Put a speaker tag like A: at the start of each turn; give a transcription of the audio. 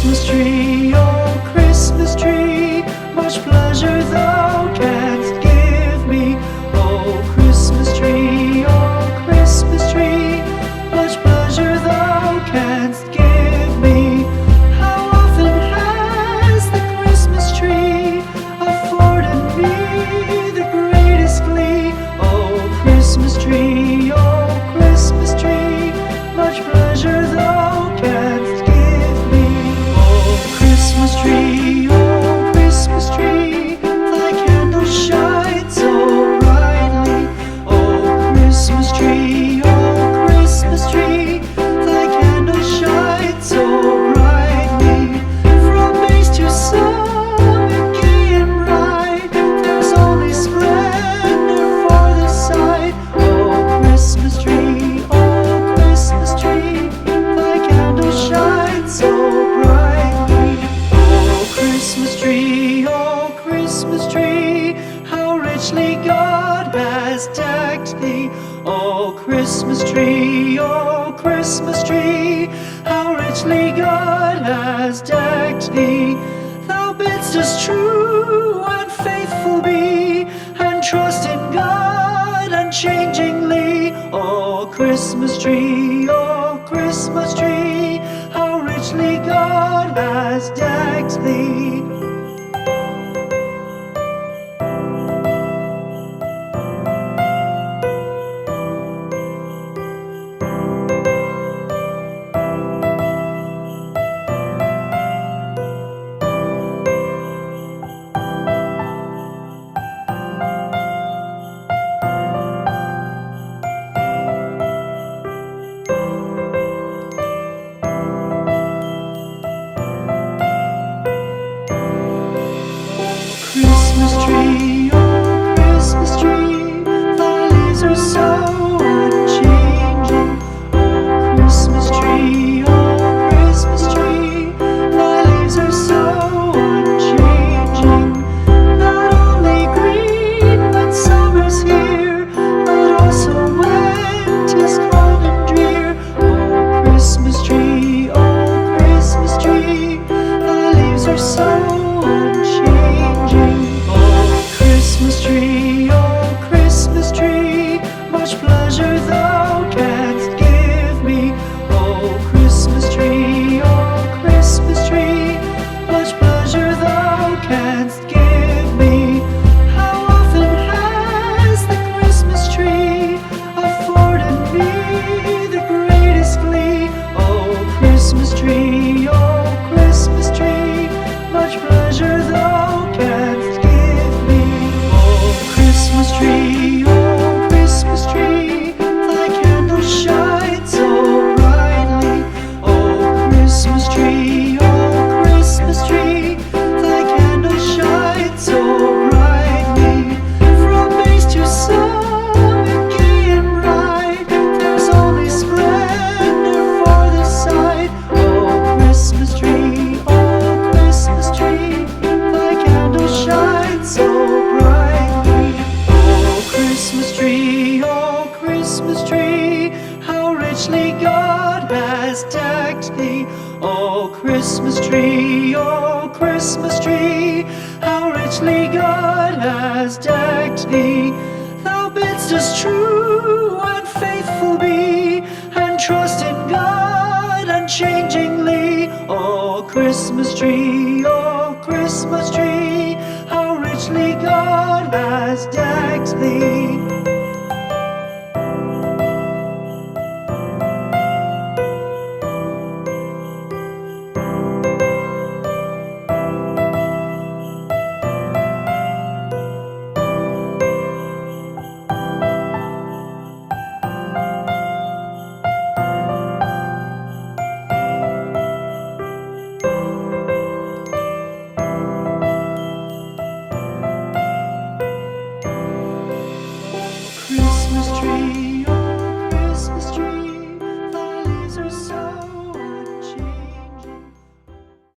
A: Christmas tree, oh Christmas tree, much pleasure thou canst give me. Oh Christmas tree, much pleasure thou canst give me. How often has the Christmas tree afforded me the greatest glee? Oh Christmas tree, much pleasure thou canst give me. Oh Christmas tree, thy candle shines so brightly. Oh Christmas tree, thy candle shines so brightly. From base to summit, gay and bright, there's only splendor for the sight. Oh Christmas tree, thy candle shines so brightly. Oh Christmas tree, how richly God has decked thee. Oh Christmas tree, how richly God has decked thee. Thou bidst us true and faithful be, and trust in God unchangingly. Oh Christmas tree, how richly God has decked thee. Christmas tree, thy leaves are so unchanging. Oh Christmas tree, thy leaves are so unchanging. Not only green when summer's here, but also when 'tis cold and drear. Oh Christmas tree, thy leaves are so unchanging. Christmas tree, much pleasure thou canst give me. Oh Christmas tree, much pleasure thou canst give me. How often has the Christmas tree afforded me the greatest glee? Oh Christmas tree, much pleasure thou canst give me. Oh Christmas tree, thy candle shines so brightly. Oh Christmas tree, thy candle shines so brightly. From base to summit, gay and bright, there's only splendor for the sight. Oh Christmas tree, thy candle shines so brightly. Oh Christmas tree, how richly God has decked thee. Oh Christmas tree, how richly God has decked thee. Thou bidst us true and faithful be, and trust in God unchangingly. Oh Christmas tree,